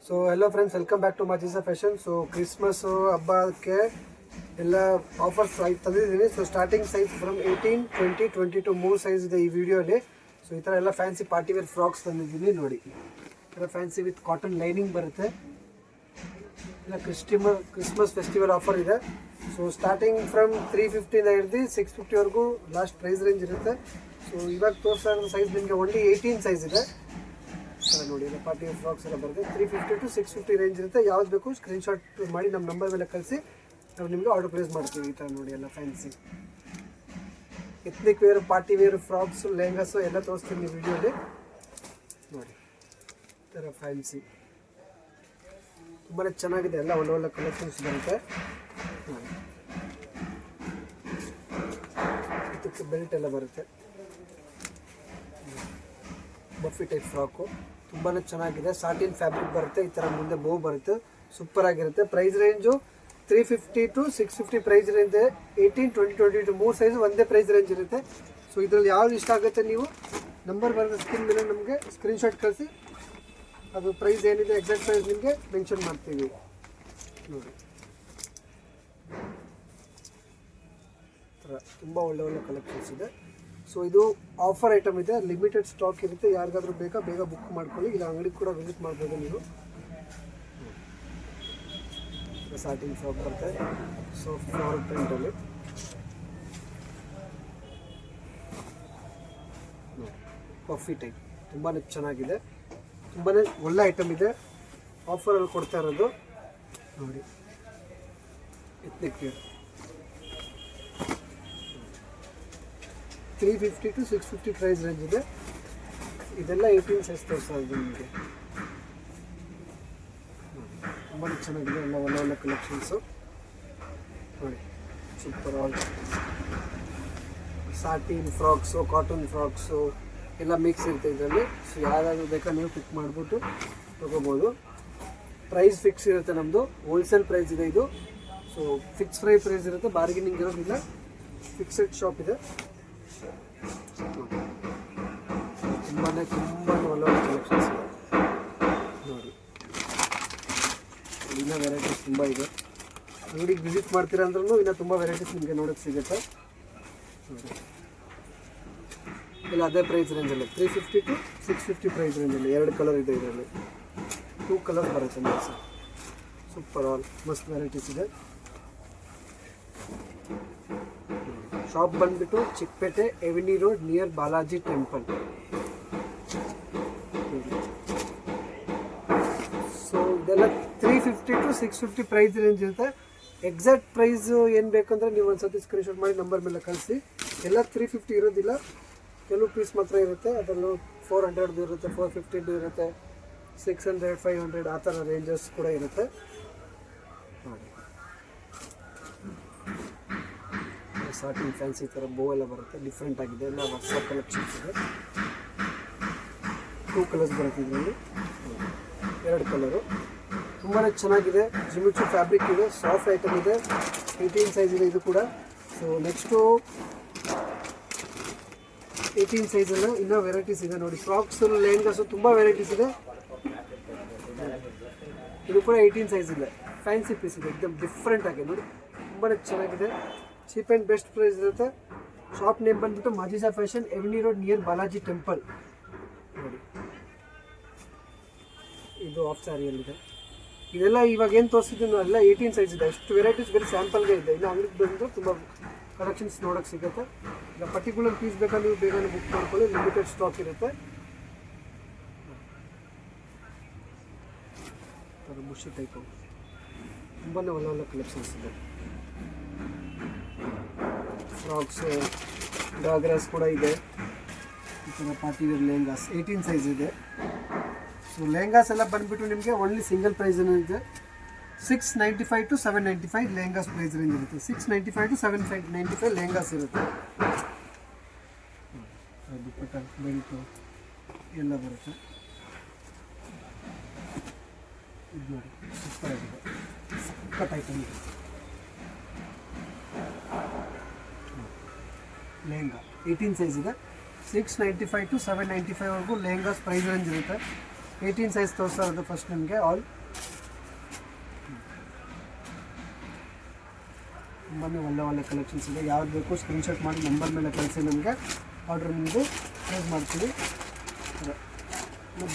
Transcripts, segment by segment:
So hello friends, welcome back to Majisa fashion. So Christmas ಹಬ್ಬಕ್ಕೆ ಎಲ್ಲ offers ತಂದಿದ್ದೀನಿ. So starting size from 18, 20, 22 ಮೂರು size ಇದೆ ಈ ವಿಡಿಯೋಲಿ. ಸೊ ಈ ಥರ ಎಲ್ಲ ಫ್ಯಾನ್ಸಿ ಪಾರ್ಟಿವೇರ್ ಫ್ರಾಕ್ಸ್ ತಂದಿದ್ದೀನಿ ನೋಡಿ. ಈ ಥರ ಫ್ಯಾನ್ಸಿ ವಿತ್ ಕಾಟನ್ ಲೈನಿಂಗ್ ಬರುತ್ತೆ. ಇಲ್ಲ ಕ್ರಿಸ್ಮಸ್ ಫೆಸ್ಟಿವಲ್ ಆಫರ್ ಇದೆ. ಸೊ ಸ್ಟಾರ್ಟಿಂಗ್ ಫ್ರಮ್ 350 ಹಿಡಿದು 650ವರೆಗೂ ಲಾಸ್ಟ್ ಪ್ರೈಸ್ ರೇಂಜ್ ಇರುತ್ತೆ. ಸೊ ಇವಾಗ ತೋರಿಸ್ತಾ ಇರೋ ಸೈಜ್ ನಿಮಗೆ ಓನ್ಲಿ 18 ಸೈಜ್ ಇದೆ. ನೋಡಿ, ಎಲ್ಲ ಪಾರ್ಟಿ ಫ್ರಾಕ್ಸ್ ಎಲ್ಲ ಬರುತ್ತೆ. 350 to 650 ರೇಂಜ್ ಇರುತ್ತೆ. ಯಾವ್ದು ಬೇಕು ಸ್ಕ್ರೀನ್ಶಾಟ್ ಮಾಡಿ ನಮ್ಮ ನಂಬರ್ ಮೇಲೆ ಕಳಿಸಿ, ನಾವು ನಿಮಗೆ ಆರ್ಡರ್ ಪ್ಲೇಸ್ ಮಾಡ್ತೀವಿ. ಈ ಥರ ನೋಡಿ, ಎಲ್ಲ fancy ethnic wear, party wear frocks, lehengas ಎಲ್ಲ ತೋರಿಸ್ತೀನಿ ವಿಡಿಯೋಲಿ ನೋಡಿ. ಈ ಥರ ಫ್ಯಾನ್ಸಿ ತುಂಬಾ ಚೆನ್ನಾಗಿದೆ. ಎಲ್ಲ ಒಳ್ಳೆ ಕಲೆಕ್ಷನ್ಸ್ ಬರುತ್ತೆ ನೋಡಿ. ಇದಕ್ಕೆ ಬೆಲ್ಟ್ ಎಲ್ಲ ಬರುತ್ತೆ. ಬಫಿ ಟೈಪ್ ಫ್ರಾಕು ತುಂಬಾ ಚೆನ್ನಾಗಿದೆ. ಸಾಟಿನ್ ಫ್ಯಾಬ್ರಿಕ್ ಬರುತ್ತೆ. ಈ ಥರ ಮುಂದೆ ಬೋ ಬರುತ್ತೆ. ಸೂಪರ್ ಆಗಿರುತ್ತೆ. Price range 350 to 650 price range. 18, 20, 22 ಮೂರು ಸೈಜು ಒಂದೇ ಪ್ರೈಸ್ ರೇಂಜ್ ಇರುತ್ತೆ. ಸೊ ಇದರಲ್ಲಿ ಯಾವ್ದು ಇಷ್ಟ ಆಗುತ್ತೆ ನೀವು ನಂಬರ್ ಬರುತ್ತೆ ಸ್ಕ್ರೀನ್ ಮೇಲೆ, ನಮಗೆ ಸ್ಕ್ರೀನ್ಶಾಟ್ ಕಳಿಸಿ. ಅದು ಪ್ರೈಸ್ ಏನಿದೆ ಎಕ್ಸಾಕ್ಟ್ ಪ್ರೈಸ್ ನಿಮಗೆ ಮೆನ್ಷನ್ ಮಾಡ್ತೀವಿ ನೋಡಿ. ತುಂಬ ಒಳ್ಳೆ ಕಲೆಕ್ಷನ್ಸ್ ಇದೆ. ಸೊ ಇದು ಆಫರ್ ಐಟಮ್ ಇದೆ, ಲಿಮಿಟೆಡ್ ಸ್ಟಾಕ್ ಇರುತ್ತೆ. ಯಾರಿಗಾದ್ರೂ ಬೇಕಾ ಬೇಗ ಬುಕ್ ಮಾಡ್ಕೊಳ್ಳಿ. ಇಲ್ಲ ಅಂಗಡಿ ಕೂಡ ವಿಸಿಟ್ ಮಾಡ್ಬೋದು ನೀವು. ಸಾಟಿನ್ ಫ್ರಾಕ್ ಬರುತ್ತೆ. ಸೊ ಫ್ಲವರ್ ಪ್ರಿಂಟಲ್ಲಿ ಕಾಫಿ ಟೈಪ್ ತುಂಬಾ ಚೆನ್ನಾಗಿದೆ. ತುಂಬಾ ಒಳ್ಳೆ ಐಟಮ್ ಇದೆ. ಆಫರಲ್ಲಿ ಕೊಡ್ತಾ ಇರೋದು ನೋಡಿ. Ethnic wear 350 to 650 price range ಇದೆ. ಇದೆಲ್ಲ 18 ಸೈಜ್ ತೋರಿಸ್ತಾ ಇದ್ದೀನಿ ನಿಮಗೆ. ತುಂಬಾ ಚೆನ್ನಾಗಿದೆ. ಎಲ್ಲ ಒಳ್ಳೆ ಕಲೆಕ್ಷನ್ಸು ನೋಡಿ. Super all satin frocks, cotton frocks ಎಲ್ಲ ಮಿಕ್ಸ್ ಇರುತ್ತೆ ಇದರಲ್ಲಿ. ಸೊ ಯಾವ್ದಾದ್ರು ಬೇಕಾ ನೀವು ಪಿಕ್ ಮಾಡಿಬಿಟ್ಟು ತೊಗೋಬೋದು. ಪ್ರೈಸ್ ಫಿಕ್ಸ್ ಇರುತ್ತೆ. ನಮ್ಮದು ಹೋಲ್ಸೇಲ್ ಪ್ರೈಸ್ ಇದೆ ಇದು. ಸೊ ಫಿಕ್ಸ್ ಪ್ರೈಸ್ ಇರುತ್ತೆ, ಬಾರ್ಗೇನಿಂಗ್ ಇರೋದಿಲ್ಲ. ಫಿಕ್ಸೆಡ್ ಶಾಪ್ ಇದೆ. ತುಂಬಾ ಒಳ್ಳೆ ಕಲೆಕ್ಷನ್ಸ್ ಇದೆ ನೋಡಿ. ಇನ್ನೂ ವೆರೈಟೀಸ್ ತುಂಬ ಇದೆ. ಅಂಗಡಿಗೆ ವಿಸಿಟ್ ಮಾಡ್ತೀರಾ ಅಂದ್ರೂ ಇನ್ನೂ ತುಂಬ ವೆರೈಟೀಸ್ ನಿಮಗೆ ನೋಡೋಕ್ಕೆ ಸಿಗುತ್ತೆ ನೋಡಿ. ಇಲ್ಲ ಅದೇ ಪ್ರೈಸ್ ರೇಂಜಲ್ಲಿ 350 to 650 ಪ್ರೈಸ್ ರೇಂಜಲ್ಲಿ 2 ಕಲರ್ ಇದೆ. ಇದರಲ್ಲಿ 2 ಕಲರ್ ಬರುತ್ತೆ ನೋಡಿ ಸರ್. ಸೂಪರ್ ಆಲ್ ಮಸ್ತ್ ವೆರೈಟೀಸ್ ಇದೆ. ಶಾಪ್ ಬಂದುಬಿಟ್ಟು Chikkapete avenue road near Balaji temple. So ಇದೆಲ್ಲ 350 to 650 ಪ್ರೈಸ್ ರೇಂಜ್ ಇರುತ್ತೆ. ಎಕ್ಸಾಕ್ಟ್ ಪ್ರೈಸ್ ಏನು ಬೇಕಂದ್ರೆ ನೀವು ಒಂದ್ಸತಿ ಸ್ಕ್ರೀನ್ಶಾಟ್ ಮಾಡಿ ನಂಬರ್ ಮೇಲೆ ಕಳಿಸಿ. ಎಲ್ಲ 350 ಇರೋದಿಲ್ಲ, ಕೆಲವು ಪೀಸ್ ಮಾತ್ರ ಇರುತ್ತೆ. ಅದರಲ್ಲೂ 400 ಇರುತ್ತೆ, 450 ಇರುತ್ತೆ, 600, 500 ಆ ಥರ ರೇಂಜಸ್ ಕೂಡ ಇರುತ್ತೆ ನೋಡಿ. ಸಾಟಿನ್ ಫ್ಯಾನ್ಸಿ ಥರ ಬೋ ಎಲ್ಲ ಬರುತ್ತೆ. ಡಿಫ್ರೆಂಟ್ ಆಗಿದೆ. ಎಲ್ಲ ಹೊಸ ಕಲೆಕ್ಷನ್ಸ್ ಇದೆ. 2 ಕಲರ್ಸ್ ಬರುತ್ತೆ ಇದರಲ್ಲಿ. 2 ಕಲರು ತುಂಬಾ ಚೆನ್ನಾಗಿದೆ. ಜಿಮಿಚು ಫ್ಯಾಬ್ರಿಕ್ ಇದೆ. ಸಾಫ್ಟ್ ಐಟಮ್ ಇದೆ. 18 ಸೈಜ್ ಇದೆ ಇದು ಕೂಡ. ಸೊ ನೆಕ್ಸ್ಟು 18 ಸೈಜಲ್ಲಿ ಇನ್ನೂ ವೆರೈಟೀಸ್ ಇದೆ ನೋಡಿ. ಫ್ರಾಕ್ಸು, ಲೆಹಂಗಾಸು ತುಂಬ ವೆರೈಟೀಸ್ ಇದೆ. ಇದು ಕೂಡ 18 ಸೈಜ್ ಇದೆ. ಫ್ಯಾನ್ಸಿ ಪೀಸ್ ಇದೆ. एकदम ಡಿಫ್ರೆಂಟ್ ಆಗಿದೆ ನೋಡಿ. ತುಂಬಾ ಚೆನ್ನಾಗಿದೆ. ಚೀಪ್ ಆ್ಯಂಡ್ ಬೆಸ್ಟ್ ಪ್ರೈಸ್ ಇರುತ್ತೆ. ಶಾಪ್ ನೇಮ್ ಬಂದುಬಿಟ್ಟು Majisa fashion, avenue road near Balaji temple ನೋಡಿ. ಇದು ಆಫ್ ಸ್ಯಾರಿಯಲ್ಲಿದೆ. ಇದೆಲ್ಲ ಇವಾಗ ಏನು ತೋರಿಸಿದ್ದೀನಿ ಎಲ್ಲ 18 ಸೈಜ್ ಇದೆ. ಎಷ್ಟು ವೆರೈಟೀಸ್ ಬರೀ ಸ್ಯಾಂಪಲ್ಗೆ ಇದೆ. ಇನ್ನು ಅಂಗಡಿಗೆ ಬಂದರೆ ತುಂಬ ಕಲೆಕ್ಷನ್ಸ್ ನೋಡೋಕ್ಕೆ ಸಿಗುತ್ತೆ. ಈಗ ಪರ್ಟಿಕ್ಯುಲರ್ ಪೀಸ್ ಬೇಕಾ ನೀವು ಬೇಗನೆ ಬುಕ್ ಮಾಡ್ಕೊಳ್ಳಿ. ಲಿಮಿಟೆಡ್ ಸ್ಟಾಕ್ ಇರುತ್ತೆ. ಬುಷಿ ಟೈಪು ತುಂಬಾ ಒಳ್ಳೆ ಕಲೆಕ್ಷನ್ಸ್ ಇದೆ. ಫ್ರಾಕ್ಸು, ಗಾಗ್ರಾಸ್ ಕೂಡ ಇದೆ. ಈ ಥರ ಪಾರ್ಟಿ ವೇರ್ ಲೆಹಂಗಾಸ್ 18 ಸೈಜ್ ಇದೆ. ಸೊ ಲೆಹಂಗಾಸ್ ಎಲ್ಲ ಬಂದುಬಿಟ್ಟು ನಿಮಗೆ ಓನ್ಲಿ ಸಿಂಗಲ್ ಪ್ರೈಸ್ ಇದೆ. 695 to 795 ಲೆಹಂಗಾಸ್ ಪ್ರೈಸ್ ರೇಂಜ್ ಇರುತ್ತೆ. 695 to 795 ಲೆಹಂಗಾಸ್ ಇರುತ್ತೆ. ದುಪ್ಪಟ್ಟ, ಬೆಲ್ಟು ಎಲ್ಲ ಬರುತ್ತೆ. ಇದು ನೋಡಿ, ಸೂಪರ್ ಆಗಿದೆ. ಕಟ್ ಐಟಮ್ ಇದೆ. ಲೆಹಂಗಾ 18 ಸೈಜ್ ಇದೆ. 695 to 795 ವರೆಗೂ ಲೆಹಂಗಾಸ್ ಪ್ರೈಸ್ ರೇಂಜ್ ಇರುತ್ತೆ. 18 ಸೈಜ್ ತೋರಿಸ್ತಾ ಇರೋದು ಫಸ್ಟ್ ನಿಮಗೆ ಆಲ್. ತುಂಬಾ ಒಳ್ಳೆ ಕಲೆಕ್ಷನ್ಸ್ ಇದೆ. ಯಾವ್ದು ಬೇಕು ಸ್ಕ್ರೀನ್ಶಾಟ್ ಮಾಡಿ ನಂಬರ್ ಮೇಲೆ ಕಳಿಸಿ, ನಮಗೆ ಆರ್ಡ್ರ್ ನಿಮ್ಮದು ಪ್ಲೇಸ್ ಮಾಡ್ತೀವಿ.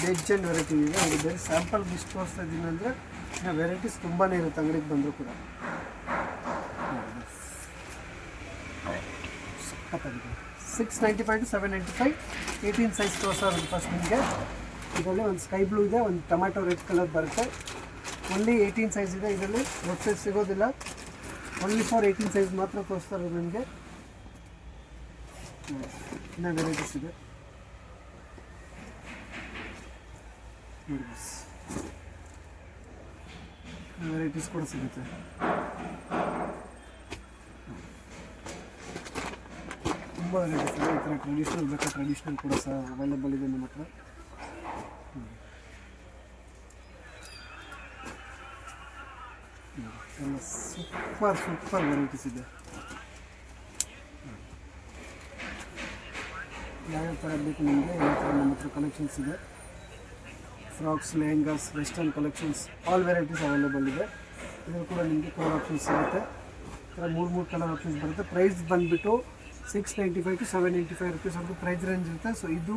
ವೆಜ್ ಆ್ಯಂಡ್ ವೆರೈಟಿ ಇದೆ. ಅದು ಬೇರೆ ಸ್ಯಾಂಪಲ್ ಇಷ್ಟು ತೋರಿಸ್ತಾ ಇದ್ದೀನಿ ಅಂದರೆ ವೆರೈಟೀಸ್ ತುಂಬಾ ಇರುತ್ತೆ ಅಂಗಡಿಗೆ ಬಂದರೂ ಕೂಡ. 695 to 795 18 ಸೈಜ್ ತೋರಿಸ್ತಾ ಇರೋದು ಫಸ್ಟ್ ನಿಮಗೆ. ಇದರಲ್ಲಿ ಒಂದು ಸ್ಕೈ ಬ್ಲೂ ಇದೆ, ಒಂದು ಟೊಮ್ಯಾಟೊ ರೆಡ್ ಕಲರ್ ಬರುತ್ತೆ. ಓನ್ಲಿ 18 ಸೈಜ್ ಇದೆ. ಇದರಲ್ಲಿ ರೆಡ್ ಸೈಜ್ ಸಿಗೋದಿಲ್ಲ, ಓನ್ಲಿ ಫಾರ್ 18 ಸೈಜ್ ಮಾತ್ರ ತೋರಿಸ್ತಾ ಇರೋದು ನಿಮಗೆ. ಇನ್ನೂ ವೆರೈಟೀಸ್ ಇದೆ ನೋಡಿ, ವೆರೈಟೀಸ್ ಕೂಡ ಸಿಗುತ್ತೆ. ತುಂಬ ವೆರೈಟೀಸ್ ಇದೆ. ಈ ಥರ ಟ್ರೆಡಿಷ್ನಲ್ ಬೇಕಾ ಟ್ರೆಡಿಷ್ನಲ್ ಕೂಡ ಸಹ ಅವೈಲೇಬಲ್ ಇದೆ ನಮ್ಮ ಹತ್ರ. ಎಲ್ಲ ಸೂಪರ್ ವೆರೈಟೀಸ್ ಇದೆ. ಯಾವ್ಯಾವ ಥರ ಬೇಕು ನಿಮಗೆ ಯಾವ ಥರ ನಮ್ಮ ಹತ್ರ ಕಲೆಕ್ಷನ್ಸ್ ಇದೆ. Frocks, lehengas, western collections, all varieties available ಇದೆ. ಇದರಲ್ಲಿ ಕೂಡ ನಿಮಗೆ ಕಲರ್ ಆಪ್ಷನ್ಸ್ ಸಿಗುತ್ತೆ. ಈ ಥರ 3 ಕಲರ್ ಆಪ್ಷನ್ಸ್ ಬರುತ್ತೆ. ಪ್ರೈಸ್ ಬಂದುಬಿಟ್ಟು 695 to 795 ರುಪೀಸ್ ಅಂತ ಪ್ರೈಸ್ ರೇಂಜ್ ಇರುತ್ತೆ. ಸೊ ಇದು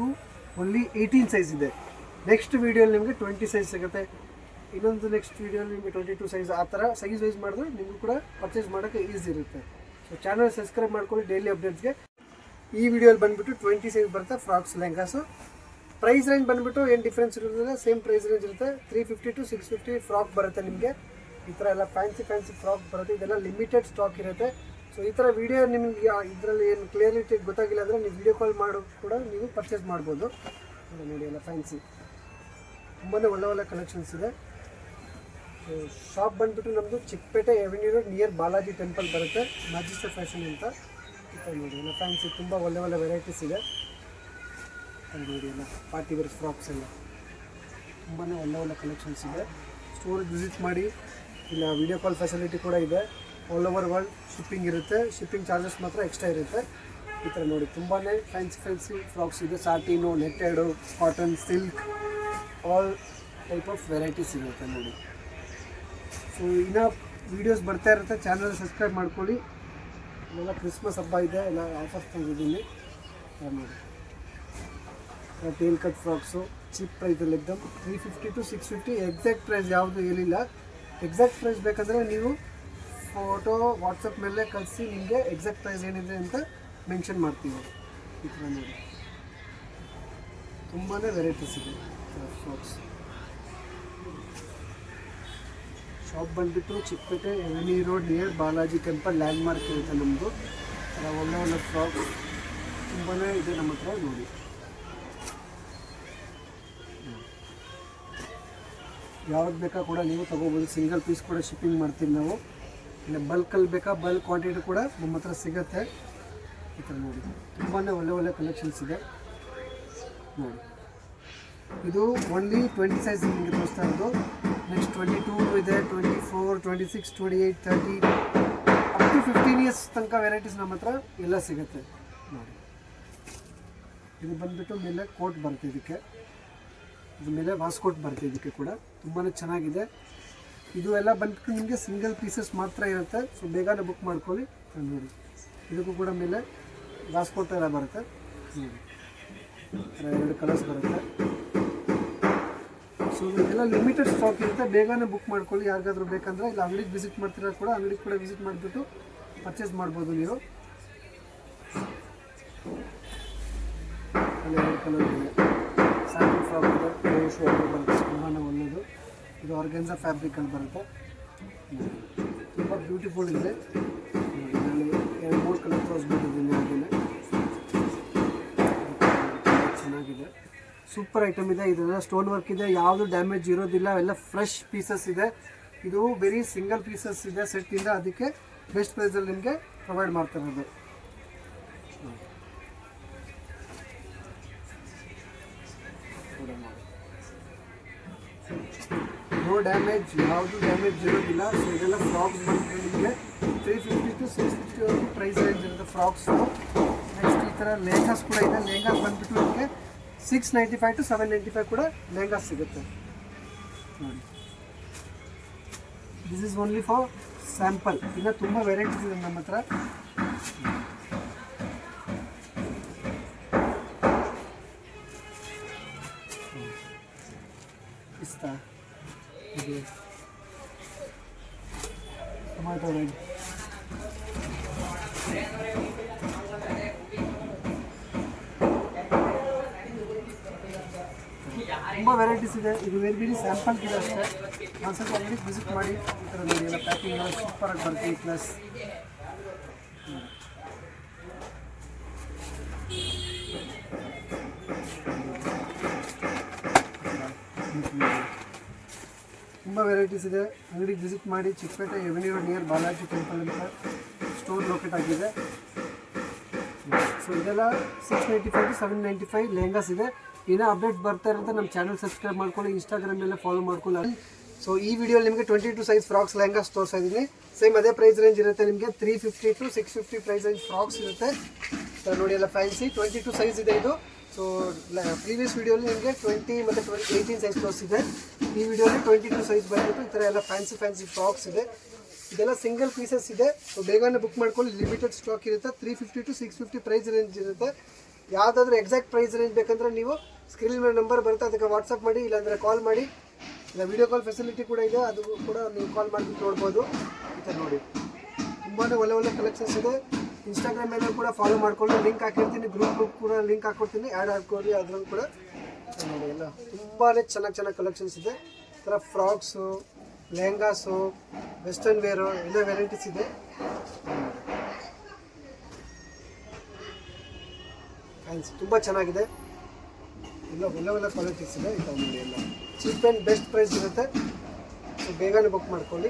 ಓನ್ಲಿ 18 ಸೈಜ್ ಇದೆ. ನೆಕ್ಸ್ಟ್ ವೀಡಿಯೋಲಿ ನಿಮಗೆ 20 ಸೈಜ್ ಸಿಗುತ್ತೆ. ಇನ್ನೊಂದು ನೆಕ್ಸ್ಟ್ ವೀಡಿಯೋಲಿ ನಿಮಗೆ 22 ಸೈಜ್, ಆ ಥರ ಸೈಜ್ ವೈಸ್ ಮಾಡಿದ್ರೆ ನಿಮಗೂ ಕೂಡ ಪರ್ಚೇಸ್ ಮಾಡೋಕ್ಕೆ ಈಸಿ ಇರುತ್ತೆ. ಸೊ ಚಾನಲ್ ಸಬ್ಸ್ಕ್ರೈಬ್ ಮಾಡ್ಕೊಳ್ಳಿ ಡೈಲಿ ಅಪ್ಡೇಟ್ಸ್ಗೆ. ಈ ವಿಡಿಯೋಲಿ ಬಂದುಬಿಟ್ಟು 20 ಸೈಜ್ ಬರುತ್ತೆ ಫ್ರಾಕ್ಸ್, ಲೆಹಂಗಾಸು. ಪ್ರೈಸ್ ರೇಂಜ್ ಬಂದುಬಿಟ್ಟು ಏನು ಡಿಫ್ರೆನ್ಸ್ ಇರೋದಿಲ್ಲ, ಸೇಮ್ ಪ್ರೈಸ್ ರೇಂಜ್ ಇರುತ್ತೆ. 350 to 650 ಫ್ರಾಕ್ ಬರುತ್ತೆ ನಿಮಗೆ. ಈ ಥರ ಎಲ್ಲ ಫ್ಯಾನ್ಸಿ ಫ್ರಾಕ್ ಬರುತ್ತೆ. ಇದೆಲ್ಲ ಲಿಮಿಟೆಡ್ ಸ್ಟಾಕ್ ಇರುತ್ತೆ. ಸೊ ಈ ಥರ ವೀಡಿಯೋ ನಿಮಗೆ ಇದರಲ್ಲಿ ಏನು ಕ್ಲಿಯರಿಟಿ ಗೊತ್ತಾಗಿಲ್ಲ ಅಂದರೆ ನೀವು ವೀಡಿಯೋ ಕಾಲ್ ಮಾಡೋ ಕೂಡ ನೀವು ಪರ್ಚೇಸ್ ಮಾಡ್ಬೋದು. ನೋಡಿ ಎಲ್ಲ ಫ್ಯಾನ್ಸಿ ತುಂಬಾ ಒಳ್ಳೆ ಕಲೆಕ್ಷನ್ಸ್ ಇದೆ. ಸೊ ಶಾಪ್ ಬಂದುಬಿಟ್ಟು ನಮ್ಮದು Chickpete Avenue Road near Balaji temple ಬರುತ್ತೆ, ಮ್ಯಾಜಿಸ್ಟರ್ ಫ್ಯಾಷನ್ ಅಂತ. ನೋಡಿ ಎಲ್ಲ ಫ್ಯಾನ್ಸಿ ತುಂಬ ಒಳ್ಳೆ ವೆರೈಟೀಸ್ ಇದೆ. ನೋಡಿ ಎಲ್ಲ ಪಾರ್ಟಿ ವೇರ್ ಫ್ರಾಕ್ಸ್ ಎಲ್ಲ ತುಂಬಾ ಒಳ್ಳೆ ಕಲೆಕ್ಷನ್ಸ್ ಇದೆ. ಸ್ಟೋರ್ ವಿಸಿಟ್ ಮಾಡಿ, ಇಲ್ಲ ವೀಡಿಯೋ ಕಾಲ್ ಫೆಸಿಲಿಟಿ ಕೂಡ ಇದೆ. ಆಲ್ ಓವರ್ ವರ್ಲ್ಡ್ ಶಿಪ್ಪಿಂಗ್ ಇರುತ್ತೆ. ಶಿಪ್ಪಿಂಗ್ ಚಾರ್ಜಸ್ ಮಾತ್ರ ಎಕ್ಸ್ಟ್ರಾ ಇರುತ್ತೆ. ಈ ಥರ ನೋಡಿ ತುಂಬಾ ಫ್ಯಾನ್ಸಿ ಫ್ರಾಕ್ಸ್ ಇದೆ. Satin, netted, cotton, silk, all type of varieties ಇರುತ್ತೆ ನೋಡಿ. ಸೊ ಇನ್ನೂ ವೀಡಿಯೋಸ್ ಬರ್ತಾ ಇರುತ್ತೆ. ಚಾನಲ್ ಸಬ್ಸ್ಕ್ರೈಬ್ ಮಾಡ್ಕೊಳ್ಳಿ. ಇಲ್ಲೆಲ್ಲ ಕ್ರಿಸ್ಮಸ್ ಹಬ್ಬ ಇದೆ, ಎಲ್ಲ ಆಫರ್ಸ್ ತಂದಿದ್ದೀನಿ ನೋಡಿ. ಟೇಲ್ ಕಟ್ ಫ್ರಾಕ್ಸು ಚೀಪ್ ಪ್ರೈಸಲ್ಲಿ ಎಕ್ದಮ್ 350 to 650. ಎಕ್ಸಾಕ್ಟ್ ಪ್ರೈಸ್ ಯಾವುದು ಹೇಳಿಲ್ಲ. ಎಕ್ಸಾಕ್ಟ್ ಪ್ರೈಸ್ ಬೇಕಂದರೆ ನೀವು ಫೋಟೋ ವಾಟ್ಸಪ್ ಮೇಲೆ ಕಳಿಸಿ, ನಿಮಗೆ ಎಕ್ಸಾಕ್ಟ್ ಪ್ರೈಸ್ ಏನಿದೆ ಅಂತ ಮೆನ್ಷನ್ ಮಾಡ್ತೀವಿ. ಈ ಥರ ನೋಡಿ ತುಂಬಾ ವೆರೈಟೀಸ್ ಇದೆ ಫ್ರಾಕ್ಸ್. ಶಾಪ್ ಬಂದುಬಿಟ್ಟು Chickpete Avenue Road near Balaji temple landmark ಇರುತ್ತೆ ನಮ್ಮದು. ಒಳ್ಳೆ ಫ್ರಾಕ್ಸ್ ತುಂಬಾ ಇದೆ ನಮ್ಮ ಹತ್ರ ನೋಡಿ. ಯಾವ್ದು ಬೇಕಾ ಕೂಡ ನೀವು ತೊಗೋಬೋದು. ಸಿಂಗಲ್ ಪೀಸ್ ಕೂಡ ಶಿಪ್ಪಿಂಗ್ ಮಾಡ್ತೀವಿ ನಾವು. ಇಲ್ಲ ಬಲ್ಕಲ್ಲಿ ಬೇಕಾ ಬಲ್ಕ್ ಕ್ವಾಂಟಿಟಿ ಕೂಡ ನಮ್ಮ ಹತ್ರ ಸಿಗುತ್ತೆ. ಈ ಥರ ನೋಡಿ ತುಂಬಾ ಒಳ್ಳೆ ಕಲೆಕ್ಷನ್ಸ್ ಇದೆ ನೋಡಿ. ಇದು ಓನ್ಲಿ 20 ಸೈಜ್ ನಿಮಗೆ ತೋರಿಸ್ತಾ ಇರೋದು. ನೆಕ್ಸ್ಟ್ 22 ಇದೆ, 24, 26, 28, 30 ಅಪ್ ಟು 15 ಇಯರ್ಸ್ ತನಕ ವೆರೈಟೀಸ್ ನಮ್ಮ ಹತ್ರ ಎಲ್ಲ ಸಿಗುತ್ತೆ ನೋಡಿ. ಇದು ಬಂದುಬಿಟ್ಟು ಮೇಲೆ ಕೋಟ್ ಬರುತ್ತೆ, ಇದಕ್ಕೆ ಇದ್ರ ಮೇಲೆ ವಾಸ್ಕೋಟ್ ಬರುತ್ತೆ. ಇದಕ್ಕೆ ಕೂಡ ತುಂಬಾ ಚೆನ್ನಾಗಿದೆ. ಇದು ಎಲ್ಲ ಬಂದ್ಬಿಟ್ಟು ನಿಮಗೆ ಸಿಂಗಲ್ ಪೀಸಸ್ ಮಾತ್ರ ಇರುತ್ತೆ. ಸೊ ಬೇಗನೆ ಬುಕ್ ಮಾಡ್ಕೊಳ್ಳಿ ನೋಡಿ. ಇದಕ್ಕೂ ಕೂಡ ಮೇಲೆ ವಾಸ್ಕೋಟ್ ಎಲ್ಲ ಬರುತ್ತೆ ನೋಡಿ. 2 ಕಲರ್ಸ್ ಬರುತ್ತೆ. ಸೊ ಇದೆಲ್ಲ ಲಿಮಿಟೆಡ್ ಸ್ಟಾಕ್ ಇರುತ್ತೆ. ಬೇಗನೆ ಬುಕ್ ಮಾಡ್ಕೊಳ್ಳಿ. ಯಾರಿಗಾದ್ರೂ ಬೇಕಂದರೆ ಇಲ್ಲ ಅಂಗಡಿಗೆ ವಿಸಿಟ್ ಮಾಡ್ತೀರಾ ಕೂಡ ಅಂಗಡಿಗೆ ಕೂಡ ವಿಸಿಟ್ ಮಾಡಿಬಿಟ್ಟು ಪರ್ಚೇಸ್ ಮಾಡ್ಬೋದು ನೀವು. ಅಲ್ಲಿ 2 ಕಲರ್ ಇದೆ. ಸ್ಯಾಟನ್ ಫ್ರಾಕ್ ಇದೆ, ಶೋಲ್ಡರ್ ಬರುತ್ತೆ, ತುಂಬಾ ಒಳ್ಳೆಯದು. ಇದು ಆರ್ಗೆನ್ಸಾ ಫ್ಯಾಬ್ರಿಕಲ್ಲಿ ಬರುತ್ತೆ. ತುಂಬ ಬ್ಯೂಟಿಫುಲ್ ಇದೆ ನೋಡಿ. ನಾನು 2-3 ಕಲರ್ ತೋರಿಸ್ಬಿಟ್ಟಿದ್ದೀನಿ ಹಾಗೆಯೇ. ಚೆನ್ನಾಗಿದೆ, ಸೂಪರ್ ಐಟಮ್ ಇದೆ. ಇದೆಲ್ಲ ಸ್ಟೋನ್ ವರ್ಕ್ ಇದೆ, ಯಾವುದು ಡ್ಯಾಮೇಜ್ ಇರೋದಿಲ್ಲ. ಎಲ್ಲ ಫ್ರೆಶ್ ಪೀಸಸ್ ಇದೆ. ಇದು ವೆರಿ ಸಿಂಗಲ್ ಪೀಸಸ್ ಇದೆ ಸೆಟ್ಟಿಂದ, ಅದಕ್ಕೆ ಬೆಸ್ಟ್ ಪ್ರೈಸಲ್ಲಿ ನಿಮಗೆ ಪ್ರೊವೈಡ್ ಮಾಡ್ತಿರೋದು. ನೋ ಡ್ಯಾಮೇಜ್, ಯಾವುದು ಡ್ಯಾಮೇಜ್ ಇರೋದಿಲ್ಲ. ಸೊ ಇದೆಲ್ಲ ಫ್ರಾಕ್ಸ್ ಬಂದರೆ ನಿಮಗೆ 350 to 650 ಪ್ರೈಸ್ ರೇಂಜ್ ಇರುತ್ತೆ ಫ್ರಾಕ್ಸು. ನೆಕ್ಸ್ಟ್ ಈ ಥರ ಲೆಹಂಗಾಸ್ ಕೂಡ ಇದೆ. ಲೆಹಂಗಾಸ್ ಬಂದುಬಿಟ್ಟು ನಿಮಗೆ 695 to 795 ಕೂಡ ಲೆಹಂಗಾ ಸಿಗುತ್ತೆ ನೋಡಿ. This is only for sample. ಇನ್ನು ತುಂಬ ವೆರೈಟೀಸ್ ಇದೆ ನಮ್ಮ ಹತ್ರ. ಪಿಸ್ತಾ ಇದು ಟೊಮ್ಯಾಟೊ ರೆಡ್, ತುಂಬ ವೆರೈಟೀಸ್ ಇದೆ. ಇದು ವೇರ್ಬಿಡಿ ಸ್ಯಾಂಪಲ್ ಇದೆ ಅಷ್ಟೇ. ಒಂದ್ಸಲ ಅಂಗಡಿಗೆ ವಿಸಿಟ್ ಮಾಡಿ. ಈ ಥರ ನೋಡಿ ಎಲ್ಲ ಪ್ಯಾಕಿಂಗ್ ಎಲ್ಲ ಸೂಪರಾಗಿ ಬರುತ್ತೆ. ಈ ಪ್ಲಸ್ ತುಂಬ ವೆರೈಟೀಸ್ ಇದೆ. ಅಂಗಡಿಗೆ ವಿಸಿಟ್ ಮಾಡಿ. Chickpete Avenue near Balaji temple ಅಂತ ಸ್ಟೋರ್ ಲೊಕೇಟ್ ಆಗಿದೆ. ಸೊ ಇದೆಲ್ಲ 695 to 795 ಲೆಹಂಗಾಸ್ ಇದೆ. ಇನ್ನೂ ಅಪ್ಡೇಟ್ ಬರ್ತಾ ಇರುತ್ತೆ. ನಮ್ಮ ಚಾನಲ್ ಸಬ್ಸ್ಕ್ರೈಬ್ ಮಾಡ್ಕೊಳ್ಳಿ, ಇನ್ಸ್ಟಾಗ್ರಾಮ್ ಮೇಲೆ ಫಾಲೋ ಮಾಡ್ಕೊಳ್ಳಿ. ಸೊ ಈ ವಿಡಿಯೋಲಿ ನಿಮಗೆ 22 ಸೈಜ್ ಫ್ರಾಕ್ಸ್ ಲೆಹಂಗಾಸ್ ತೋರಿಸ್ತಾ ಇದ್ದೀನಿ. ಸೇಮ್ ಅದೇ ಪ್ರೈಸ್ ರೇಂಜ್ ಇರುತ್ತೆ ನಿಮಗೆ. 350 to 650 ಪ್ರೈಸ್ ರೇಂಜ್ ಫ್ರಾಕ್ಸ್ ಇರುತ್ತೆ. ಸೊ ನೋಡಿ ಎಲ್ಲ ಫ್ಯಾನ್ಸಿ 22 ಸೈಜ್ ಇದೆ ಇದು. ಸೊ ಪ್ರೀವಿಯಸ್ ವಿಡಿಯೋಲಿ ನಿಮಗೆ 20 ಮತ್ತು 18 ಸೈಜ್ ತೋರಿಸಿದೆ. ಈ ವಿಡಿಯೋಲಿ 22 ಸೈಜ್ ಬಂದ್ಬಿಟ್ಟು ಈ ಥರ ಎಲ್ಲ ಫ್ಯಾನ್ಸಿ ಫ್ರಾಕ್ಸ್ ಇದೆ. ಇದೆಲ್ಲ ಸಿಂಗಲ್ ಪೀಸಸ್ ಇದೆ. ಸೊ ಬೇಗನೆ ಬುಕ್ ಮಾಡ್ಕೊಳ್ಳಿ. ಲಿಮಿಟೆಡ್ ಸ್ಟಾಕ್ ಇರುತ್ತೆ. 350 to 650 ಪ್ರೈಸ್ ರೇಂಜ್ ಇರುತ್ತೆ. ಯಾವುದಾದ್ರೂ ಎಕ್ಸಾಕ್ಟ್ ಪ್ರೈಸ್ ರೇಂಜ್ ಬೇಕಂದ್ರೆ ನೀವು ಸ್ಕ್ರೀನ್ ಮೇಲೆ ನಂಬರ್ ಬರುತ್ತೆ, ಅದಕ್ಕೆ ವಾಟ್ಸಪ್ ಮಾಡಿ, ಇಲ್ಲಾಂದರೆ ಕಾಲ್ ಮಾಡಿ. ಇಲ್ಲ ವಿಡಿಯೋ ಕಾಲ್ ಫೆಸಿಲಿಟಿ ಕೂಡ ಇದೆ, ಅದು ಕೂಡ ನೀವು ಕಾಲ್ ಮಾಡಿಬಿಟ್ಟು ನೋಡ್ಬೋದು. ಈ ಥರ ನೋಡಿ ತುಂಬಾ ಒಳ್ಳೆ ಕಲೆಕ್ಷನ್ಸ್ ಇದೆ. ಇನ್ಸ್ಟಾಗ್ರಾಮ್ ಮೇಲೆ ಕೂಡ ಫಾಲೋ ಮಾಡ್ಕೊಂಡು ಲಿಂಕ್ ಹಾಕಿರ್ತೀನಿ. ಗ್ರೂಪ್ ಕೂಡ ಲಿಂಕ್ ಹಾಕ್ಕೊಡ್ತೀನಿ, ಆ್ಯಡ್ ಹಾಕ್ಕೊಳ್ಳಿ. ಅದ್ರಲ್ಲಿ ಕೂಡ ನೋಡಿ ಎಲ್ಲ ತುಂಬಾ ಚೆನ್ನಾಗಿ ಕಲೆಕ್ಷನ್ಸ್ ಇದೆ. ಈ ಥರ ಫ್ರಾಕ್ಸು, ಲೆಹಂಗಾಸು, ವೆಸ್ಟರ್ನ್ ವೇರು ಎಲ್ಲ ವೆರೈಟೀಸ್ ಇದೆ. ಫ್ಯಾನ್ಸಿ ತುಂಬ ಚೆನ್ನಾಗಿದೆ. ಎಲ್ಲ ಒಳ್ಳೆ ಕ್ವಾಲಿಟೀಸ್ ಇದೆ. ಈ ಥರ ನೋಡಿ ಎಲ್ಲ ಚೀಪ್ ಆ್ಯಂಡ್ ಬೆಸ್ಟ್ ಪ್ರೈಸ್ ಇರುತ್ತೆ. ಸೊ ಬೇಗನೆ ಬುಕ್ ಮಾಡ್ಕೊಳ್ಳಿ.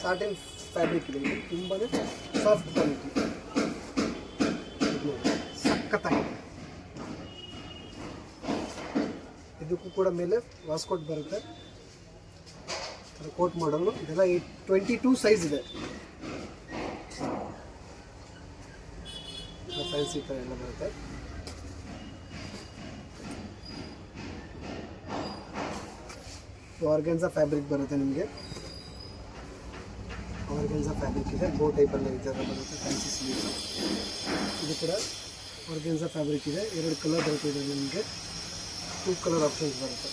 ಸಾಟಿನ್ ಫ್ಯಾಬ್ರಿಕ್ ಇದೆ, ತುಂಬಾ ಸಾಫ್ಟ್ ಕ್ವಾಲಿಟಿ, ಸಖತ್ತಾಗಿದೆ. ಇದಕ್ಕೂ ಕೂಡ ಮೇಲೆ ವಾಸ್ಕೋಟ್ ಬರುತ್ತೆ, ಕೋಟ್ ಮಾಡಲು. ಇದೆಲ್ಲ 22 ಸೈಜ್ ಇದೆ. ಫ್ಯಾನ್ಸಿ ಥರ ಎಲ್ಲ ಬರುತ್ತೆ. ಆರ್ಗೆನ್ಸಾ ಫ್ಯಾಬ್ರಿಕ್ ಬರುತ್ತೆ ನಿಮಗೆ. ಆರ್ಗೆನ್ಸಾ ಫ್ಯಾಬ್ರಿಕ್ ಇದೆ, ಬೋ ಟೈಪಲ್ಲಿ ಈ ಥರ ಬರುತ್ತೆ. Fancy sleeve. ಇದು ಕೂಡ ಆರ್ಗೆನ್ಸಾ ಫ್ಯಾಬ್ರಿಕ್ ಇದೆ. 2 ಕಲರ್ ಬರುತ್ತೆ. ಇದೆ ನಿಮಗೆ 2 ಕಲರ್ ಆಪ್ಷನ್ಸ್ ಬರುತ್ತೆ.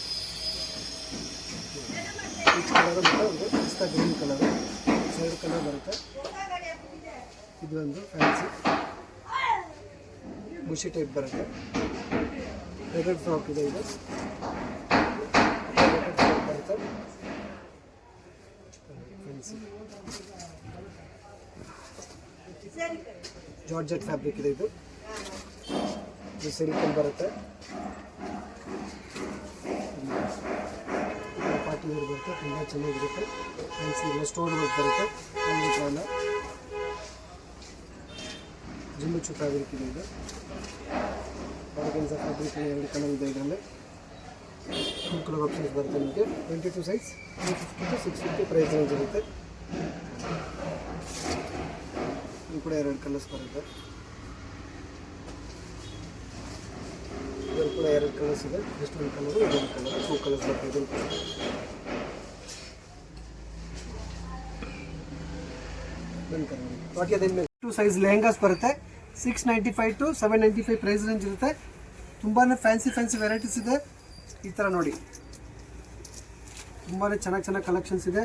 ಪೀಚ್ ಕಲರ್ ಮತ್ತು ಒಂದು ಪಿಸ್ತಾ ಗ್ರೀನ್ ಕಲರ್, 2 ಕಲರ್ ಬರುತ್ತೆ. ಇದು ಒಂದು ಫ್ಯಾನ್ಸಿ ಬುಷಿ ಟೈಪ್ ಬರುತ್ತೆ. ರೆಡ್ ಫ್ರಾಕ್ ಇದೆ. ಇದು ಬರುತ್ತೆ ಫ್ಯಾನ್ಸಿ. ಜಾರ್ಜೆಟ್ ಫ್ಯಾಬ್ರಿಕ್ ಇದೆ. ಇದು ಸಿಲ್ಕಲ್ಲಿ ಬರುತ್ತೆ. ಪಾರ್ಟಿ ವೇರ್ ಬರುತ್ತೆ, ತುಂಬ ಚೆನ್ನಾಗಿರುತ್ತೆ. ಫ್ಯಾನ್ಸಿ ಎಲ್ಲ ಸ್ಟೋನ್ ವರ್ಕ್ ಬರುತ್ತೆ. ಎಲ್ಲ ಜಿಮ್ಮುಚ್ಚು ಫ್ಯಾಬ್ರಿಕ್ ಇದೆ. ಇದು ಆರ್ಗೆನ್ಸಾ ಫ್ಯಾಬ್ರಿಕ್ 2 ಕಲರ್ ಇದೆ. ಇದರಲ್ಲಿ 2 ಕಲರ್ ಆಪ್ಷನ್ಸ್ ಬರುತ್ತೆ ನಿಮಗೆ. 22 ಸೈಜ್ 350 to 650 ಪ್ರೈಸ್ ರೇಂಜ್ ಇರುತ್ತೆ. ಇದು ಕೂಡ 2 ಕಲರ್ಸ್ ಬರುತ್ತೆ. ಇದರಲ್ಲಿ ಕೂಡ 2 ಕಲರ್ಸ್ ಇದೆ. ಜಸ್ಟ್ 1 ಕಲರು, ಇದೊಂದು ಕಲರ್, 2 ಕಲರ್ಸ್ ಬರುತ್ತೆ. ಇದೊಂದು ಕಲರ್ ಬಾಕಿ ಅದೇನು 2 ಸೈಜ್ ಲೆಹಂಗಾಸ್ ಬರುತ್ತೆ. 695 to 795 ಪ್ರೈಸ್ ರೇಂಜ್ ಇರುತ್ತೆ. ತುಂಬಾ ಫ್ಯಾನ್ಸಿ ವೆರೈಟೀಸ್ ಇದೆ. ಈ ಥರ ನೋಡಿ ತುಂಬಾ ಚೆನ್ನಾಗಿ ಕಲೆಕ್ಷನ್ಸ್ ಇದೆ.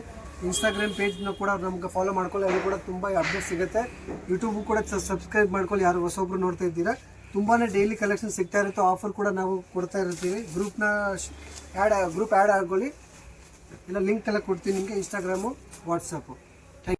ಇನ್ಸ್ಟಾಗ್ರಾಮ್ ಪೇಜ್ನ ಕೂಡ ನಮ್ಗೆ ಫಾಲೋ ಮಾಡ್ಕೊಳ್ಳಿ, ಅದು ಕೂಡ ತುಂಬ ಅಪ್ಡೇಟ್ ಸಿಗುತ್ತೆ. ಯೂಟ್ಯೂಬು ಕೂಡ ಸಬ್ಸ್ಕ್ರೈಬ್ ಮಾಡ್ಕೊಳ್ಳಿ, ಯಾರು ಹೊಸೊಬ್ರು ನೋಡ್ತಾ ಇದ್ದೀರಾ. ತುಂಬಾ ಡೈಲಿ ಕಲೆಕ್ಷನ್ ಸಿಗ್ತಾ ಇರುತ್ತೆ. ಆಫರ್ ಕೂಡ ನಾವು ಕೊಡ್ತಾ ಇರ್ತೀವಿ. ಗ್ರೂಪ್ ಆ್ಯಡ್ ಆಗೋಳಿ. ಇಲ್ಲ ಲಿಂಕ್ ಎಲ್ಲ ಕೊಡ್ತೀನಿ ನಿಮಗೆ, ಇನ್ಸ್ಟಾಗ್ರಾಮು, ವಾಟ್ಸಪ್ಪು.